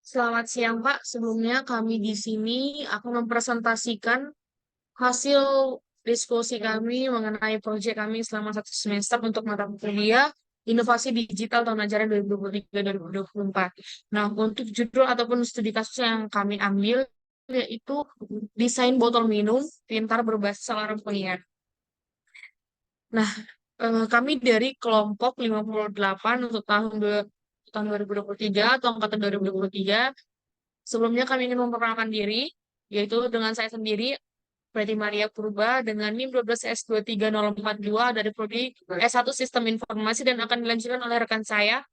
Selamat siang, Pak. Sebelumnya kami di sini akan mempresentasikan hasil diskusi kami mengenai proyek kami selama satu semester untuk mata kuliah Inovasi Digital tahun ajaran 2023-2024. Nah, untuk judul ataupun studi kasus yang kami ambil yaitu desain botol minum pintar berbasis alarm pengingat. Nah, kami dari kelompok 58 untuk tahun 2023 atau angkatan 2023. Sebelumnya kami ingin memperkenalkan diri, yaitu dengan saya sendiri, Preti Maria Purba, dengan NIM 12S23042 dari Prodi S1 Sistem Informasi dan akan dilanjutkan oleh rekan saya.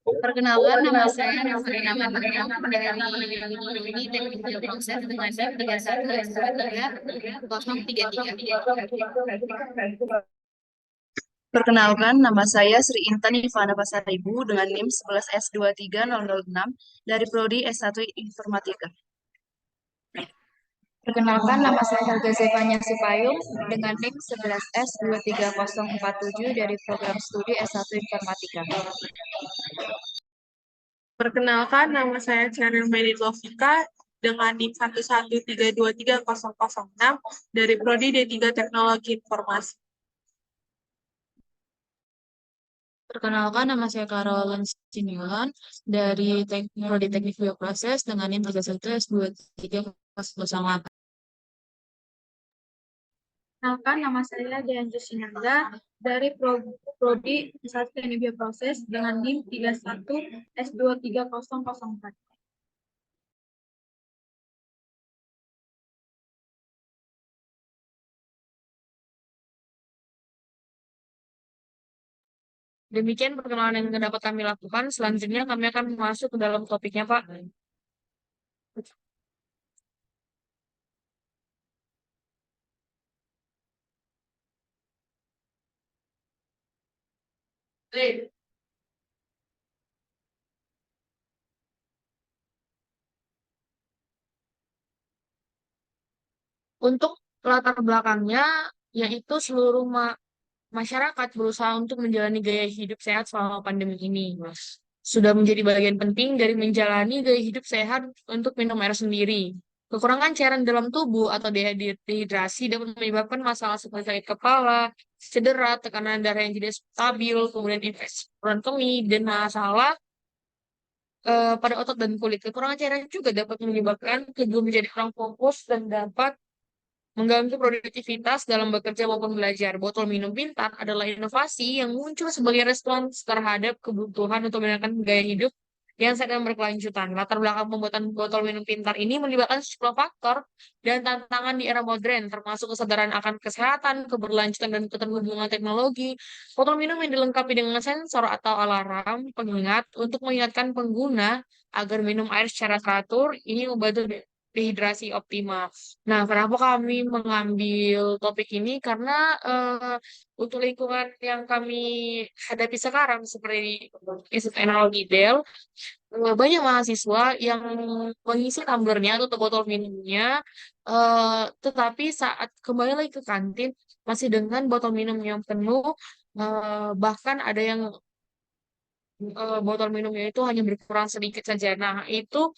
Perkenalkan, nama saya Nazrina Mataram dari Prodi Teknik Bioproses dengan NIM 31S233033. Perkenalkan, nama saya Sri Intan Ivana Pasaribu dengan NIM 11S23006 dari Prodi S1 Informatika. Perkenalkan, nama saya Helga Zevanya Sipayung dengan NIM 11S23047 dari program studi S1 Informatika. Perkenalkan, nama saya Cheryl Merit Lovika dengan NIM 11323006 dari Prodi D3 Teknologi Informasi. Perkenalkan, nama saya Caroline Similan dari Prodi Teknik Bioproses dengan NIM 31S2308. Perkenalkan, nama saya Dianjus Sinanda dari Prodi S1 Teknik Bioproses dengan NIM 31S23004. Demikian perkenalan yang dapat kami lakukan. Selanjutnya kami akan masuk ke dalam topiknya, Pak. Untuk latar belakangnya, yaitu seluruh masyarakat berusaha untuk menjalani gaya hidup sehat selama pandemi ini. Sudah menjadi bagian penting dari menjalani gaya hidup sehat untuk minum air sendiri. Kekurangan cairan dalam tubuh atau dehidrasi dapat menyebabkan masalah seperti sakit kepala, cedera, tekanan darah yang tidak stabil, kemudian infeksi saluran kemih, dan masalah pada otot dan kulit. Kekurangan cairan juga dapat menyebabkan tubuh menjadi kurang fokus dan dapat mengganggu produktivitas dalam bekerja maupun belajar. Botol minum pintar adalah inovasi yang muncul sebagai respons terhadap kebutuhan untuk menjalankan gaya hidup yang sedang berkelanjutan. Latar belakang pembuatan botol minum pintar ini melibatkan sejumlah faktor dan tantangan di era modern, termasuk kesadaran akan kesehatan, keberlanjutan, dan keterhubungan teknologi. Botol minum yang dilengkapi dengan sensor atau alarm pengingat untuk mengingatkan pengguna agar minum air secara teratur, ini membantu dehidrasi optimal. Nah, kenapa kami mengambil topik ini? Karena untuk lingkungan yang kami hadapi sekarang, seperti Institut Teknologi Del, banyak mahasiswa yang mengisi tumblernya atau botol minumnya, tetapi saat kembali lagi ke kantin, masih dengan botol minum yang penuh, bahkan ada yang botol minumnya itu hanya berkurang sedikit saja. Nah, itu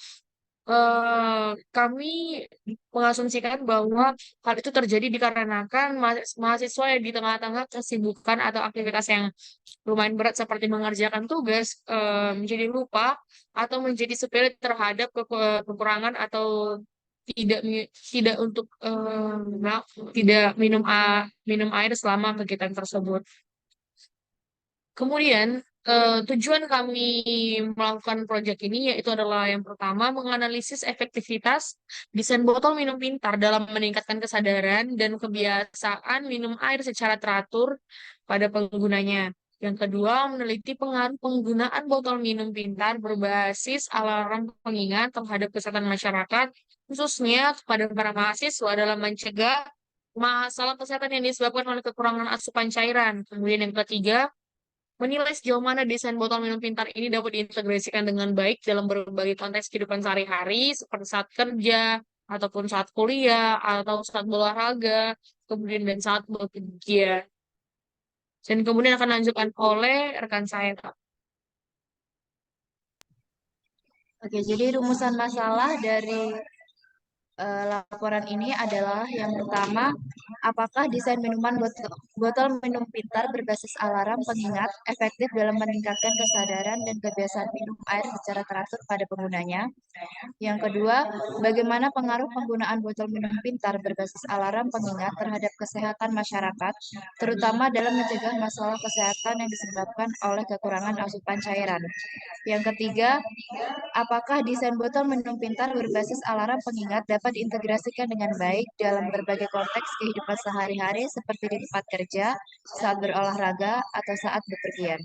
kami mengasumsikan bahwa hal itu terjadi dikarenakan mahasiswa yang di tengah-tengah kesibukan atau aktivitas yang lumayan berat seperti mengerjakan tugas menjadi lupa atau menjadi sepele terhadap kekurangan atau tidak untuk tidak minum air selama kegiatan tersebut. Kemudian, tujuan kami melakukan proyek ini yaitu adalah yang pertama, menganalisis efektivitas desain botol minum pintar dalam meningkatkan kesadaran dan kebiasaan minum air secara teratur pada penggunanya. Yang kedua, meneliti pengaruh penggunaan botol minum pintar berbasis alarm pengingat terhadap kesehatan masyarakat, khususnya kepada para mahasiswa dalam mencegah masalah kesehatan yang disebabkan oleh kekurangan asupan cairan. Kemudian yang ketiga, menilai sejauh mana desain botol minum pintar ini dapat diintegrasikan dengan baik dalam berbagai konteks kehidupan sehari-hari, seperti saat kerja, ataupun saat kuliah, atau saat berolahraga, kemudian dan saat bekerja. Dan kemudian akan dilanjutkan oleh rekan saya, Kak. Oke, jadi rumusan masalah dari laporan ini adalah yang pertama, apakah desain minuman botol minum pintar berbasis alarm pengingat efektif dalam meningkatkan kesadaran dan kebiasaan minum air secara teratur pada penggunanya? Yang kedua, bagaimana pengaruh penggunaan botol minum pintar berbasis alarm pengingat terhadap kesehatan masyarakat, terutama dalam mencegah masalah kesehatan yang disebabkan oleh kekurangan asupan cairan? Yang ketiga, apakah desain botol minum pintar berbasis alarm pengingat dapat diintegrasikan dengan baik dalam berbagai konteks kehidupan sehari-hari seperti di tempat kerja, saat berolahraga, atau saat bepergian?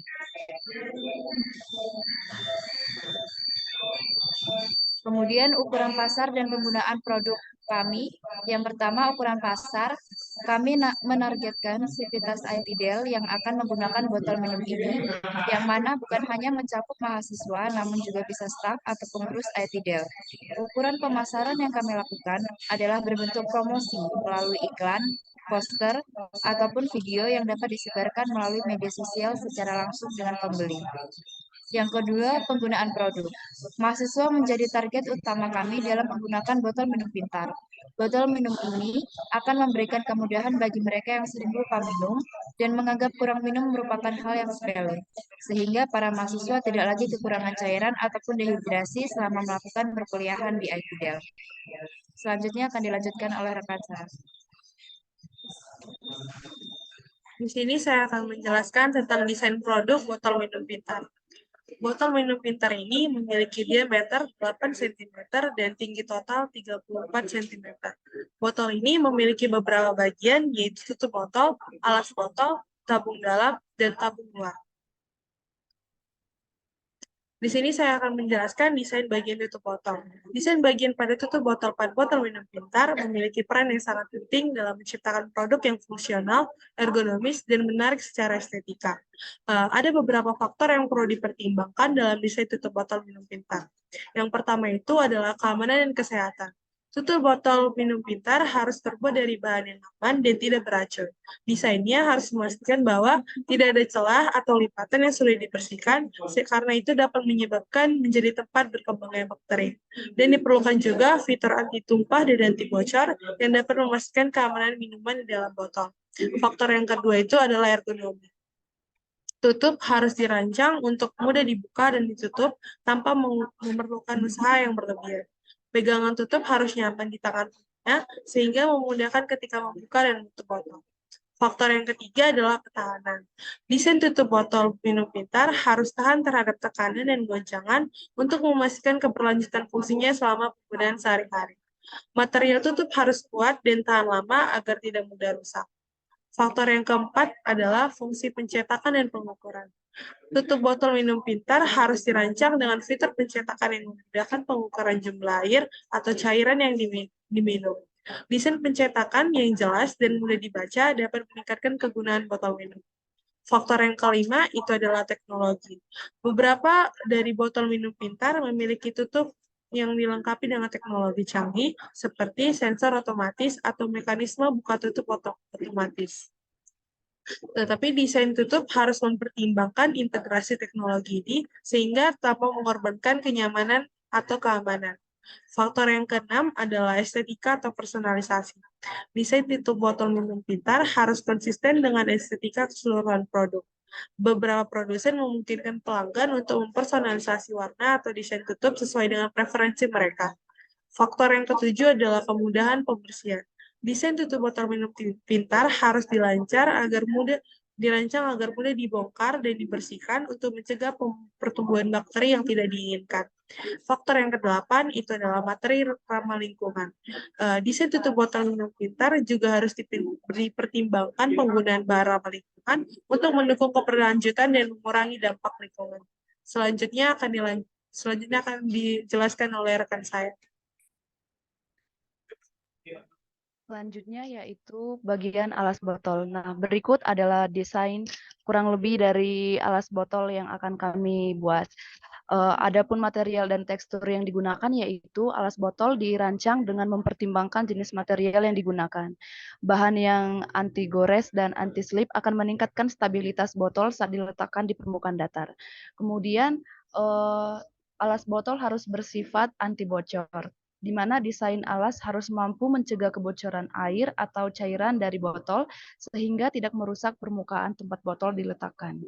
Kemudian ukuran pasar dan penggunaan produk kami. Yang pertama, ukuran pasar. Kami menargetkan Civitas ITDL yang akan menggunakan botol minum ini, yang mana bukan hanya mencakup mahasiswa, namun juga bisa staf atau pengurus ITDL. Ukuran pemasaran yang kami lakukan adalah berbentuk promosi melalui iklan, poster, ataupun video yang dapat disebarkan melalui media sosial secara langsung dengan pembeli. Yang kedua, penggunaan produk. Mahasiswa menjadi target utama kami dalam menggunakan botol minum pintar. Botol minum ini akan memberikan kemudahan bagi mereka yang sering lupa minum dan menganggap kurang minum merupakan hal yang sepele, sehingga para mahasiswa tidak lagi kekurangan cairan ataupun dehidrasi selama melakukan perkuliahan di IPDL. Selanjutnya akan dilanjutkan oleh rekan saya. Di sini saya akan menjelaskan tentang desain produk botol minum pintar. Botol minum pintar ini memiliki diameter 8 cm dan tinggi total 34 cm. Botol ini memiliki beberapa bagian, yaitu tutup botol, alas botol, tabung dalam, dan tabung luar. Di sini saya akan menjelaskan desain bagian tutup botol. Desain bagian pada tutup botol minum pintar memiliki peran yang sangat penting dalam menciptakan produk yang fungsional, ergonomis, dan menarik secara estetika. Ada beberapa faktor yang perlu dipertimbangkan dalam desain tutup botol minum pintar. Yang pertama itu adalah keamanan dan kesehatan. Tutup botol minum pintar harus terbuat dari bahan yang aman dan tidak beracun. Desainnya harus memastikan bahwa tidak ada celah atau lipatan yang sulit dibersihkan, karena itu dapat menyebabkan menjadi tempat berkembangnya bakteri. Dan diperlukan juga fitur anti tumpah dan anti bocor yang dapat memastikan keamanan minuman di dalam botol. Faktor yang kedua itu adalah ergonomi. Tutup harus dirancang untuk mudah dibuka dan ditutup tanpa memerlukan usaha yang berlebihan. Pegangan tutup harus nyaman di tangan pengguna, sehingga memudahkan ketika membuka dan menutup botol. Faktor yang ketiga adalah ketahanan. Desain tutup botol minum pintar harus tahan terhadap tekanan dan goncangan untuk memastikan keberlanjutan fungsinya selama penggunaan sehari-hari. Material tutup harus kuat dan tahan lama agar tidak mudah rusak. Faktor yang keempat adalah fungsi pencetakan dan pengukuran. Tutup botol minum pintar harus dirancang dengan fitur pencetakan yang memudahkan pengukuran jumlah air atau cairan yang diminum. Desain pencetakan yang jelas dan mudah dibaca dapat meningkatkan kegunaan botol minum. Faktor yang kelima itu adalah teknologi. Beberapa dari botol minum pintar memiliki tutup yang dilengkapi dengan teknologi canggih seperti sensor otomatis atau mekanisme buka tutup otomatis. Tetapi desain tutup harus mempertimbangkan integrasi teknologi ini sehingga tanpa mengorbankan kenyamanan atau keamanan. Faktor yang keenam adalah estetika atau personalisasi. Desain tutup botol minum pintar harus konsisten dengan estetika keseluruhan produk. Beberapa produsen memungkinkan pelanggan untuk mempersonalisasi warna atau desain tutup sesuai dengan preferensi mereka. Faktor yang ketujuh adalah kemudahan pembersihan. Desain tutup botol minum pintar harus dirancang agar mudah dibongkar dan dibersihkan untuk mencegah pertumbuhan bakteri yang tidak diinginkan. Faktor yang kedelapan itu adalah materi ramah lingkungan. Desain tutup botol minum pintar juga harus dipertimbangkan penggunaan bahan ramah lingkungan untuk mendukung keberlanjutan dan mengurangi dampak lingkungan. Selanjutnya akan dijelaskan oleh rekan saya. Selanjutnya yaitu bagian alas botol. Nah, berikut adalah desain kurang lebih dari alas botol yang akan kami buat. Adapun material dan tekstur yang digunakan yaitu alas botol dirancang dengan mempertimbangkan jenis material yang digunakan. Bahan yang anti gores dan anti slip akan meningkatkan stabilitas botol saat diletakkan di permukaan datar. Kemudian Alas botol harus bersifat anti bocor, di mana desain alas harus mampu mencegah kebocoran air atau cairan dari botol sehingga tidak merusak permukaan tempat botol diletakkan.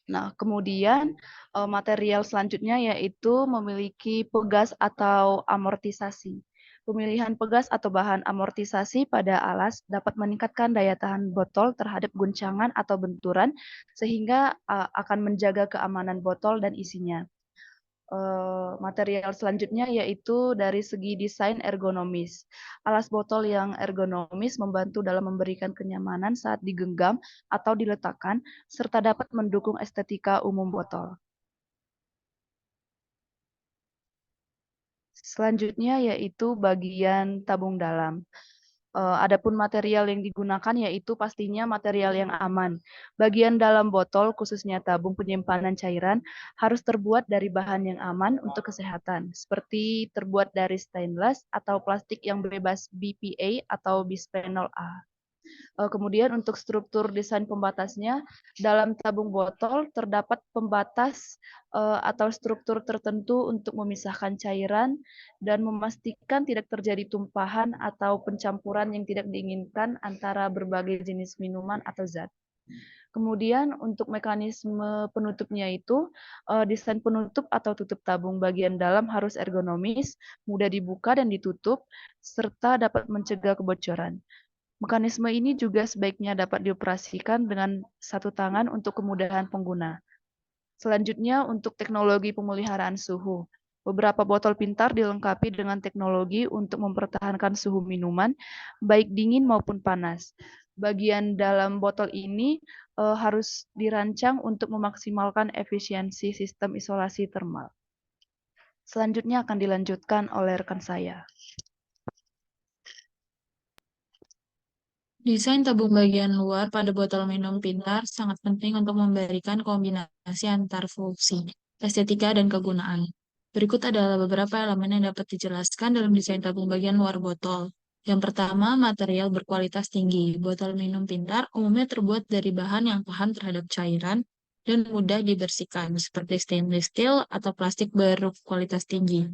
Nah, kemudian material selanjutnya yaitu memiliki pegas atau amortisasi. Pemilihan pegas atau bahan amortisasi pada alas dapat meningkatkan daya tahan botol terhadap guncangan atau benturan sehingga akan menjaga keamanan botol dan isinya. Material selanjutnya yaitu dari segi desain ergonomis. Alas botol yang ergonomis membantu dalam memberikan kenyamanan saat digenggam atau diletakkan, serta dapat mendukung estetika umum botol. Selanjutnya yaitu bagian tabung dalam. Adapun material yang digunakan yaitu pastinya material yang aman. Bagian dalam botol, khususnya tabung penyimpanan cairan, harus terbuat dari bahan yang aman untuk kesehatan, seperti terbuat dari stainless atau plastik yang bebas BPA atau bisphenol A. Kemudian untuk struktur desain pembatasnya, dalam tabung botol terdapat pembatas atau struktur tertentu untuk memisahkan cairan dan memastikan tidak terjadi tumpahan atau pencampuran yang tidak diinginkan antara berbagai jenis minuman atau zat. Kemudian untuk mekanisme penutupnya itu, desain penutup atau tutup tabung bagian dalam harus ergonomis, mudah dibuka dan ditutup, serta dapat mencegah kebocoran. Mekanisme ini juga sebaiknya dapat dioperasikan dengan satu tangan untuk kemudahan pengguna. Selanjutnya, untuk teknologi pemeliharaan suhu. Beberapa botol pintar dilengkapi dengan teknologi untuk mempertahankan suhu minuman, baik dingin maupun panas. Bagian dalam botol ini harus dirancang untuk memaksimalkan efisiensi sistem isolasi termal. Selanjutnya akan dilanjutkan oleh rekan saya. Desain tabung bagian luar pada botol minum pintar sangat penting untuk memberikan kombinasi antar fungsi, estetika, dan kegunaan. Berikut adalah beberapa elemen yang dapat dijelaskan dalam desain tabung bagian luar botol. Yang pertama, material berkualitas tinggi. Botol minum pintar umumnya terbuat dari bahan yang tahan terhadap cairan dan mudah dibersihkan, seperti stainless steel atau plastik berkualitas tinggi.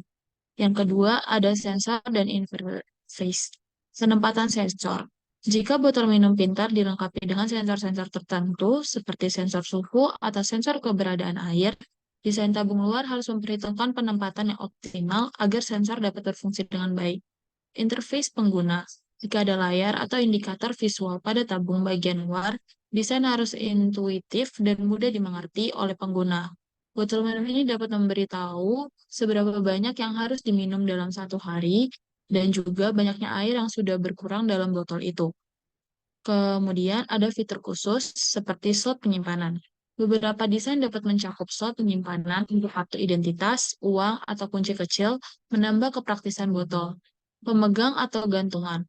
Yang kedua, ada sensor dan interface. Penempatan sensor. Jika botol minum pintar dilengkapi dengan sensor-sensor tertentu, seperti sensor suhu atau sensor keberadaan air, desain tabung luar harus memperhitungkan penempatan yang optimal agar sensor dapat berfungsi dengan baik. Interface pengguna. Jika ada layar atau indikator visual pada tabung bagian luar, desain harus intuitif dan mudah dimengerti oleh pengguna. Botol minum ini dapat memberitahu seberapa banyak yang harus diminum dalam satu hari, dan juga banyaknya air yang sudah berkurang dalam botol itu. Kemudian ada fitur khusus seperti slot penyimpanan. Beberapa desain dapat mencakup slot penyimpanan untuk kartu identitas, uang, atau kunci kecil, menambah kepraktisan botol. Pemegang atau gantungan.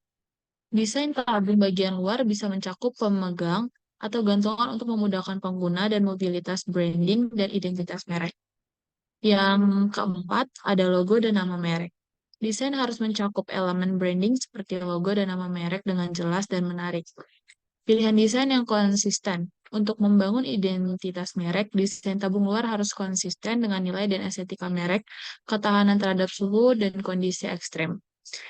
Desain tabung bagian luar bisa mencakup pemegang atau gantungan untuk memudahkan pengguna dan mobilitas branding dan identitas merek. Yang keempat, ada logo dan nama merek. Desain harus mencakup elemen branding seperti logo dan nama merek dengan jelas dan menarik. Pilihan desain yang konsisten. Untuk membangun identitas merek, desain tabung luar harus konsisten dengan nilai dan estetika merek, ketahanan terhadap suhu dan kondisi ekstrem.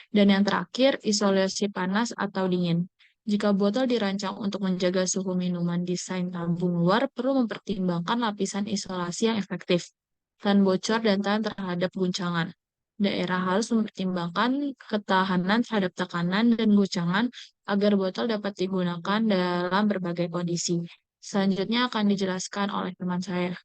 Dan yang terakhir, isolasi panas atau dingin. Jika botol dirancang untuk menjaga suhu minuman, desain tabung luar perlu mempertimbangkan lapisan isolasi yang efektif, tahan bocor dan tahan terhadap guncangan. Daerah harus mempertimbangkan ketahanan terhadap tekanan dan guncangan agar botol dapat digunakan dalam berbagai kondisi. Selanjutnya akan dijelaskan oleh teman saya.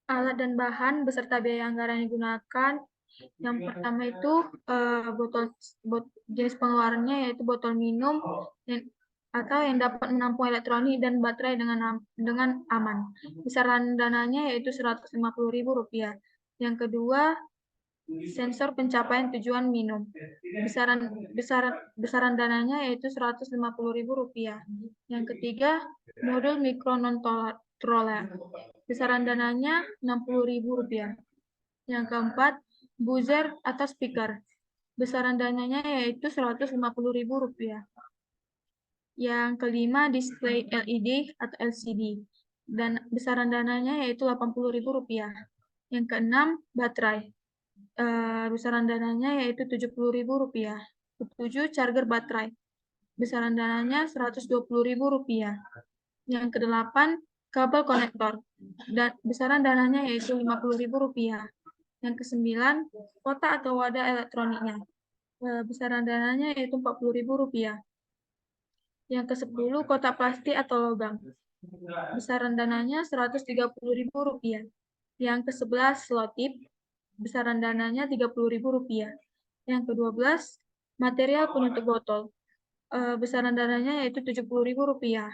Alat dan bahan beserta biaya anggaran yang digunakan. Yang pertama itu jenis pengeluarannya yaitu botol minum atau yang dapat menampung elektronik dan baterai dengan aman. Besaran dananya yaitu Rp150.000. Yang kedua, sensor pencapaian tujuan minum. Besaran dananya yaitu Rp150.000. Yang ketiga, modul mikro non-controller. Besaran dananya Rp60.000. Yang keempat, buzzer atau speaker. Besaran dananya yaitu Rp150.000. Yang kelima, display LED atau LCD. Dan besaran dananya yaitu Rp80.000. Yang keenam, baterai. Besaran dananya yaitu Rp70.000. Ketujuh, charger baterai. Besaran dananya Rp120.000. Yang kedelapan, kabel konektor. Dan besaran dananya yaitu Rp50.000. Yang kesembilan, kotak atau wadah elektroniknya. Besaran dananya yaitu Rp40.000. Yang ke-10, kotak plastik atau logam. Besaran dananya Rp130.000. Yang ke-11, selotip. Besaran dananya Rp30.000. Yang ke-12, material penutup botol. Besaran dananya yaitu Rp70.000.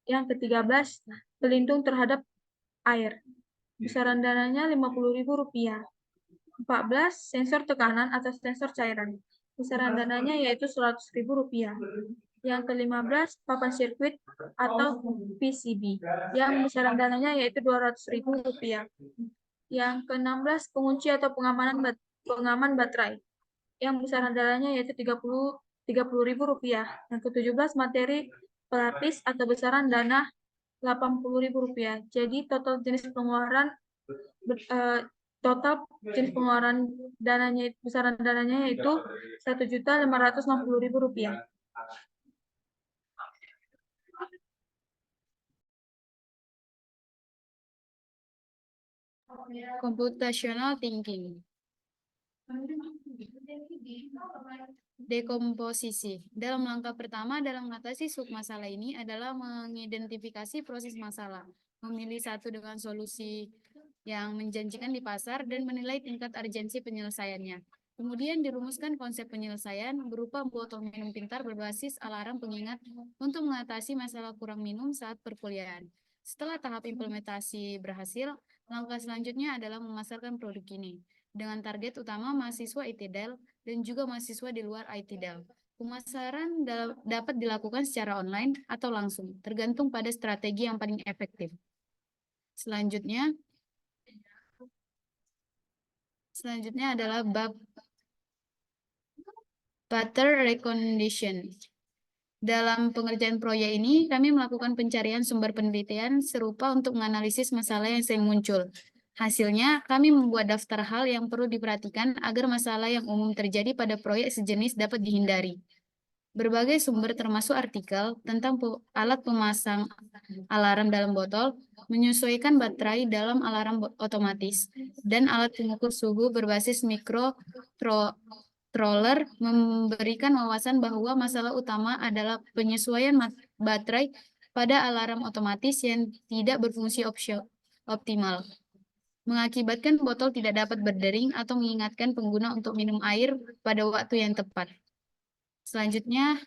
Yang ke-13, pelindung terhadap air. Besaran dananya Rp50.000. 14, sensor tekanan atau sensor cairan. Besaran dananya yaitu Rp100.000. Yang ke-15, papan sirkuit atau PCB. Yang besaran dananya yaitu Rp200.000. Yang ke-16, pengunci atau pengaman baterai. Yang besaran dananya yaitu Rp30.000. Yang ke-17, materi pelapis atau besaran dana Rp80.000. Jadi total jenis pengeluaran dananya, besaran dananya yaitu Rp1.560.000. Computational thinking. Dekomposisi. Dalam langkah pertama dalam mengatasi submasalah ini adalah mengidentifikasi proses masalah, memilih satu dengan solusi yang menjanjikan di pasar, dan menilai tingkat urgensi penyelesaiannya. Kemudian dirumuskan konsep penyelesaian berupa botol minum pintar berbasis alarm pengingat untuk mengatasi masalah kurang minum saat perkuliahan. Setelah tahap implementasi berhasil, langkah selanjutnya adalah memasarkan produk ini dengan target utama mahasiswa ITDEL dan juga mahasiswa di luar ITDEL. Pemasaran dapat dilakukan secara online atau langsung, tergantung pada strategi yang paling efektif. Selanjutnya adalah bab pattern recognition. Dalam pengerjaan proyek ini, kami melakukan pencarian sumber penelitian serupa untuk menganalisis masalah yang sering muncul. Hasilnya, kami membuat daftar hal yang perlu diperhatikan agar masalah yang umum terjadi pada proyek sejenis dapat dihindari. Berbagai sumber termasuk artikel tentang alat pemasang alarm dalam botol, menyesuaikan baterai dalam alarm otomatis, dan alat pengukur suhu berbasis controller memberikan wawasan bahwa masalah utama adalah penyesuaian baterai pada alarm otomatis yang tidak berfungsi optimal, mengakibatkan botol tidak dapat berdering atau mengingatkan pengguna untuk minum air pada waktu yang tepat. Selanjutnya,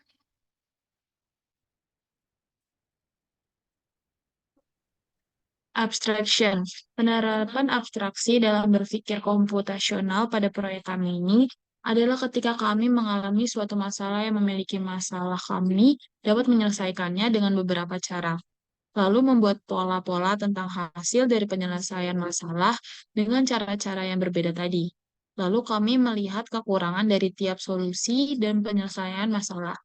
Abstraction. Penerapan abstraksi dalam berpikir komputasional pada proyek kami ini adalah ketika kami mengalami suatu masalah yang memiliki masalah, kami dapat menyelesaikannya dengan beberapa cara. Lalu membuat pola-pola tentang hasil dari penyelesaian masalah dengan cara-cara yang berbeda tadi. Lalu kami melihat kekurangan dari tiap solusi dan penyelesaian masalah.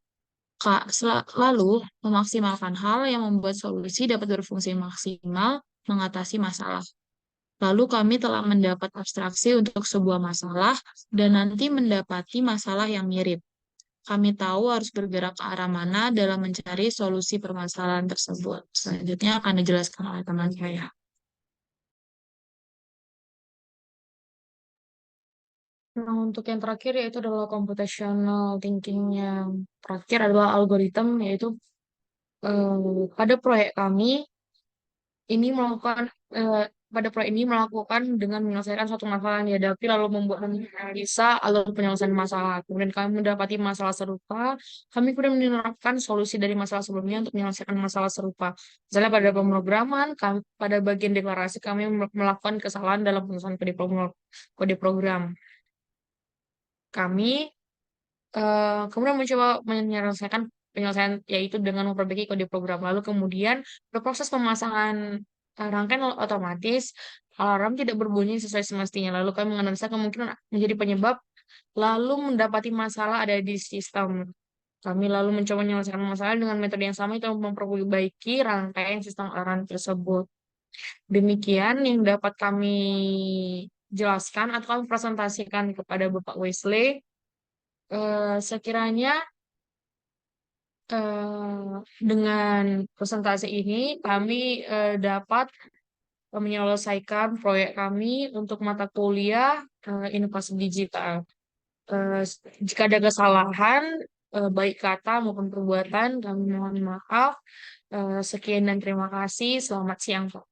Lalu memaksimalkan hal yang membuat solusi dapat berfungsi maksimal mengatasi masalah. Lalu kami telah mendapat abstraksi untuk sebuah masalah dan nanti mendapati masalah yang mirip. Kami tahu harus bergerak ke arah mana dalam mencari solusi permasalahan tersebut. Selanjutnya akan dijelaskan oleh teman saya. Nah, untuk yang terakhir yaitu adalah computational thinking. Yang terakhir adalah algoritma, yaitu pada proyek kami ini melakukan dengan menyelesaikan suatu masalah yang dihadapi, lalu membuat analisa alur penyelesaian masalah. Kemudian kami mendapati masalah serupa, kami kemudian menerapkan solusi dari masalah sebelumnya untuk menyelesaikan masalah serupa. Misalnya pada pemrograman, pada bagian deklarasi kami melakukan kesalahan dalam penulisan kode program. Kami kemudian mencoba menyelesaikan penyelesaian yaitu dengan memperbaiki kode program. Lalu kemudian berproses pemasangan rangkaian otomatis, alarm tidak berbunyi sesuai semestinya. Lalu kami menganalisa kemungkinan menjadi penyebab, lalu mendapati masalah ada di sistem. Kami lalu mencoba menyelesaikan masalah dengan metode yang sama itu memperbaiki rangkaian sistem aliran tersebut. Demikian yang dapat kami jelaskan atau kami presentasikan kepada Bapak Wesley. Sekiranya dengan presentasi ini kami dapat menyelesaikan proyek kami untuk mata kuliah inovasi digital. Eh, Jika ada kesalahan, baik kata maupun perbuatan, kami mohon maaf. Sekian dan terima kasih. Selamat siang, Pak.